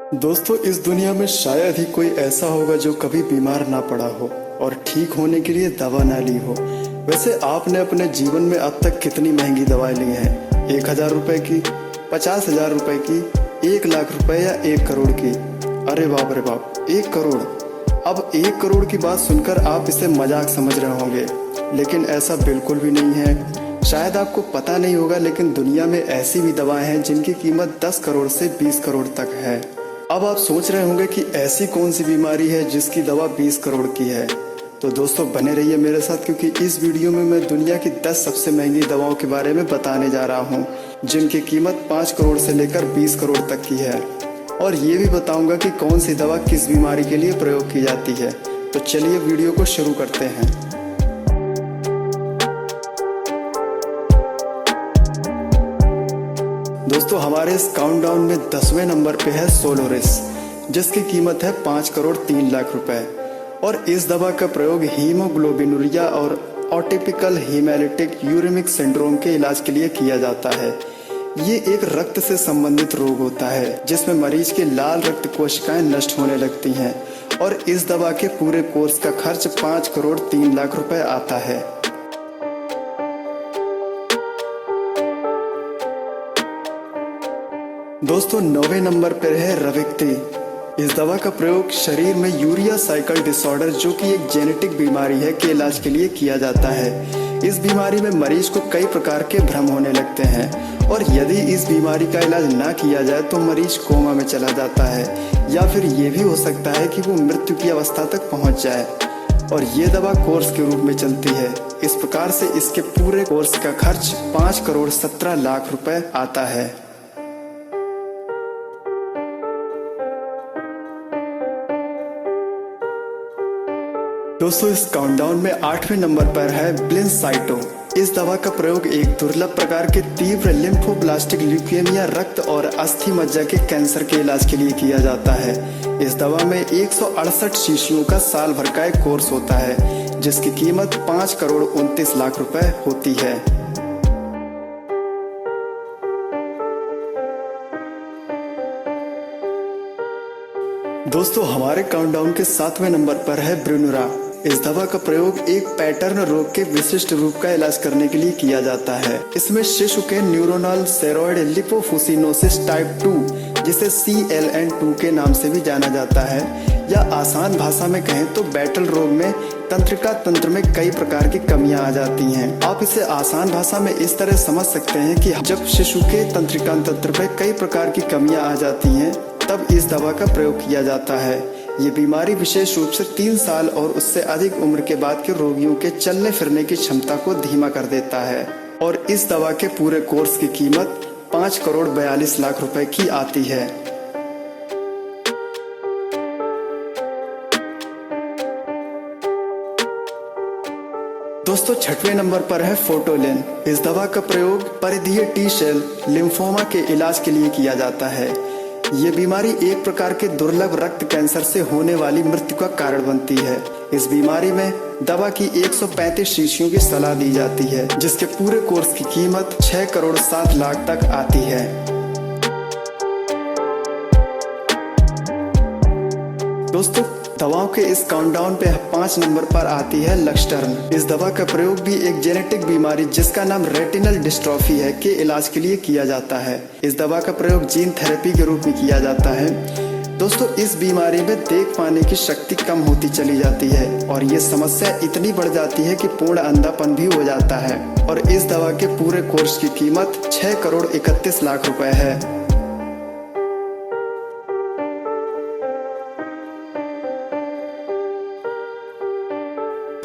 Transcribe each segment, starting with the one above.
दोस्तों, इस दुनिया में शायद ही कोई ऐसा होगा जो कभी बीमार ना पड़ा हो और ठीक होने के लिए दवा ना ली हो। वैसे आपने अपने जीवन में अब तक कितनी महंगी दवाएं ली हैं? 1,000 रुपए की, 50,000 रुपए की, 1,00,000 रुपए या 1 करोड़ की? अरे बाप रे बाप, 1 करोड़! अब 1 करोड़ की बात सुनकर आप इसे मजाक समझ रहे होंगे, लेकिन ऐसा बिल्कुल भी नहीं है। शायद आपको पता नहीं होगा, लेकिन दुनिया में ऐसी भी दवाएं हैं जिनकी कीमत 10 करोड़ से 20 करोड़ तक है। अब आप सोच रहे होंगे कि ऐसी कौन सी बीमारी है जिसकी दवा 20 करोड़ की है। तो दोस्तों, बने रहिए मेरे साथ, क्योंकि इस वीडियो में मैं दुनिया की 10 सबसे महंगी दवाओं के बारे में बताने जा रहा हूँ, जिनकी कीमत 5 करोड़ से लेकर 20 करोड़ तक की है। और ये भी बताऊंगा कि कौन सी दवा किस बीमारी के लिए प्रयोग की जाती है। तो चलिए वीडियो को शुरू करते हैं। दोस्तों, हमारे इस काउंटडाउन में 10वें नंबर पे है सोलोरिस, जिसकी कीमत है 5 करोड़ 3 लाख रुपए। और इस दवा का प्रयोग हीमोग्लोबिनुरिया और एटिपिकल हेमोलिटिक यूरेमिक सिंड्रोम के इलाज के लिए किया जाता है। ये एक रक्त से संबंधित रोग होता है जिसमें मरीज के लाल रक्त कोशिकाएं नष्ट होने लगती हैं। और इस दवा के पूरे कोर्स का खर्च 5 करोड़ 3 लाख रुपए आता है। दोस्तों, 9वें नंबर पर है रविक्ती। इस दवा का प्रयोग शरीर में यूरिया साइकिल डिसऑर्डर, जो कि एक जेनेटिक बीमारी है, के इलाज के लिए किया जाता है। इस बीमारी में मरीज को कई प्रकार के भ्रम होने लगते हैं और यदि इस बीमारी का इलाज ना किया जाए तो मरीज कोमा में चला जाता है, या फिर ये भी हो सकता है कि वो मृत्यु की अवस्था तक पहुंच जाए। और ये दवा कोर्स के रूप में चलती है। इस प्रकार से इसके पूरे कोर्स का खर्च 5 करोड़ 17 लाख रुपए आता है। दोस्तों, इस काउंटडाउन में 8वें नंबर पर है ब्लिंसाइटो। इस दवा का प्रयोग एक दुर्लभ प्रकार के तीव्र लिम्फोब्लास्टिक ल्यूकेमिया, रक्त और अस्थि मज्जा के कैंसर के इलाज के लिए किया जाता है। इस दवा में 168 शीशियों का साल भर का एक कोर्स होता है, जिसकी कीमत 5 करोड़ 29 लाख रुपए होती है। दोस्तों, हमारे काउंटडाउन के 7वें नंबर पर है ब्रिनुरा। इस दवा का प्रयोग एक पैटर्न रोग के विशिष्ट रूप का इलाज करने के लिए किया जाता है। इसमें शिशु के न्यूरोनल सेरोइड लिपोफुसिनोसिस टाइप 2, जिसे CLN2 के नाम से भी जाना जाता है, या आसान भाषा में कहें तो बैटल रोग में तंत्रिका तंत्र में कई प्रकार की कमियां आ जाती हैं। आप इसे आसान भाषा में इस तरह समझ सकते हैं कि जब शिशु के तंत्रिका तंत्र में कई प्रकार की कमियां आ जाती हैं, तब इस दवा का प्रयोग किया जाता है। ये बीमारी विशेष रूप से 3 साल और उससे अधिक उम्र के बाद के रोगियों के चलने फिरने की क्षमता को धीमा कर देता है। और इस दवा के पूरे कोर्स की कीमत 5 करोड़ 42 लाख रुपए की आती है। दोस्तों, 6वें नंबर पर है फोटोलिन। इस दवा का प्रयोग परिधीय टी सेल लिम्फोमा के इलाज के लिए किया जाता है। ये बीमारी एक प्रकार के दुर्लभ रक्त कैंसर से होने वाली मृत्यु का कारण बनती है। इस बीमारी में दवा की 135 शीशियों की सलाह दी जाती है, जिसके पूरे कोर्स की कीमत 6 करोड़ 7 लाख तक आती है। दोस्तों, दवाओं के इस काउंटडाउन पे 5 नंबर पर आती है लक्सटर्न। इस दवा का प्रयोग भी एक जेनेटिक बीमारी, जिसका नाम रेटिनल डिस्ट्रॉफी है, के इलाज के लिए किया जाता है। इस दवा का प्रयोग जीन थेरेपी के रूप में किया जाता है। दोस्तों, इस बीमारी में देख पाने की शक्ति कम होती चली जाती है और ये समस्या इतनी बढ़ जाती है कि पूर्ण अंधापन भी हो जाता है। और इस दवा के पूरे कोर्स की कीमत 6 करोड़ 31 लाख रुपए है।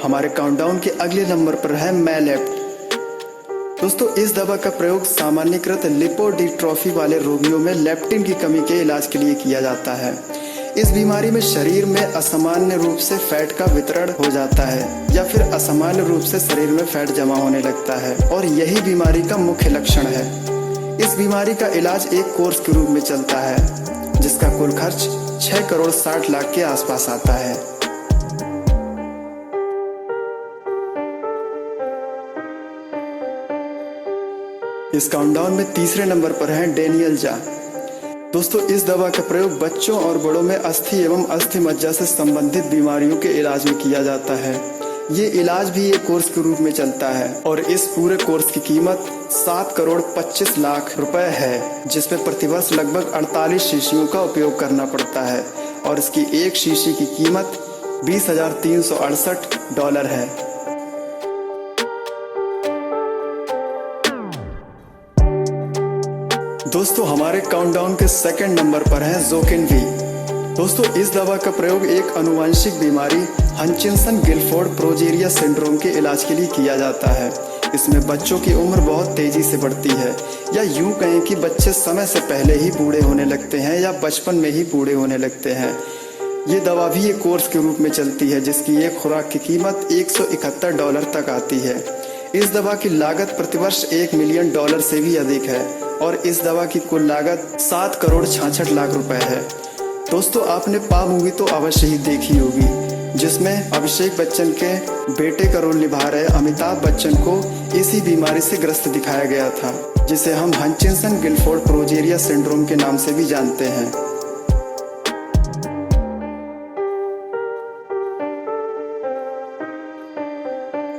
हमारे काउंटडाउन के अगले नंबर पर है मैलेप्ट। दोस्तों, इस दवा का प्रयोग सामान्यकृत लिपोडिट्रॉफी वाले रोगियों में लेप्टिन की कमी के इलाज के लिए किया जाता है। इस बीमारी में शरीर में असामान्य रूप से फैट का वितरण हो जाता है, या फिर असामान्य रूप से शरीर में फैट जमा होने लगता है, और यही बीमारी का मुख्य लक्षण है। इस बीमारी का इलाज एक कोर्स के रूप में चलता है, जिसका कुल खर्च 6 करोड़ 60 लाख के आसपास आता है। इस काउंटडाउन में तीसरे नंबर पर है डेनियल जा। दोस्तों इस दवा का प्रयोग बच्चों और बड़ों में अस्थि एवं अस्थि मज्जा से संबंधित बीमारियों के इलाज में किया जाता है। ये इलाज भी एक कोर्स के रूप में चलता है और इस पूरे कोर्स की कीमत 7 करोड़ 25 लाख रुपए है, जिसमें प्रतिवर्ष लगभग 48 शीशियों का उपयोग करना पड़ता है और इसकी एक शीशी की कीमत $20,368 है। दोस्तों हमारे काउंटडाउन के सेकंड नंबर पर है ज़ोकिन-वी। दोस्तों इस दवा का प्रयोग एक आनुवंशिक बीमारी हंचिंसन-गिलफोर्ड प्रोजेरिया सिंड्रोम के इलाज के लिए किया जाता है। इसमें बच्चों की उम्र बहुत तेजी से बढ़ती है, या यूं कहें कि बच्चे समय से पहले ही बूढ़े होने लगते हैं या बचपन में ही बूढ़े होने लगते हैं। ये दवा भी एक कोर्स के रूप में चलती है, जिसकी एक खुराक की कीमत $171 तक आती है। इस दवा की लागत प्रतिवर्ष $1 मिलियन से भी अधिक है और इस दवा की कुल लागत 7 करोड़ 66 लाख रुपए है। दोस्तों आपने पा मूवी तो अवश्य ही देखी होगी, जिसमें अभिषेक बच्चन के बेटे का रोल निभा रहे अमिताभ बच्चन को इसी बीमारी से ग्रस्त दिखाया गया था, जिसे हम हंचिंसन-गिलफोर्ड प्रोजेरिया सिंड्रोम के नाम से भी जानते हैं।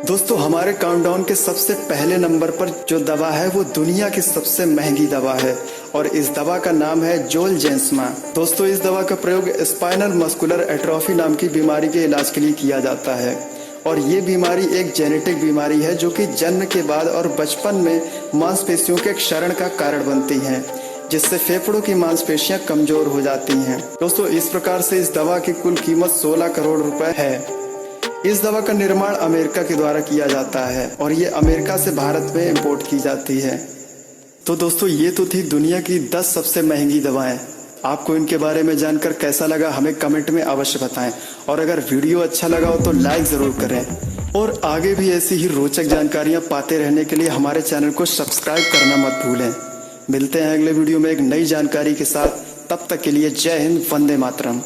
दोस्तों हमारे काउंटडाउन के सबसे पहले नंबर पर जो दवा है वो दुनिया की सबसे महंगी दवा है और इस दवा का नाम है जोलजेंसमा। दोस्तों इस दवा का प्रयोग स्पाइनल मस्कुलर एट्रोफी नाम की बीमारी के इलाज के लिए किया जाता है और ये बीमारी एक जेनेटिक बीमारी है जो कि जन्म के बाद और बचपन में मांसपेशियों के क्षरण का कारण बनती है, जिससे फेफड़ों की मांसपेशियां कमजोर हो जाती हैं। दोस्तों इस प्रकार से इस दवा की कुल कीमत 16 करोड़ रुपए है। इस दवा का निर्माण अमेरिका के द्वारा किया जाता है और ये अमेरिका से भारत में इंपोर्ट की जाती है। तो दोस्तों ये तो थी दुनिया की 10 सबसे महंगी दवाएं। आपको इनके बारे में जानकर कैसा लगा हमें कमेंट में अवश्य बताएं और अगर वीडियो अच्छा लगा हो तो लाइक जरूर करें और आगे भी ऐसी ही रोचक जानकारियां पाते रहने के लिए हमारे चैनल को सब्सक्राइब करना मत भूलें। मिलते हैं अगले वीडियो में एक नई जानकारी के साथ, तब तक के लिए जय हिंद, वंदे मातरम।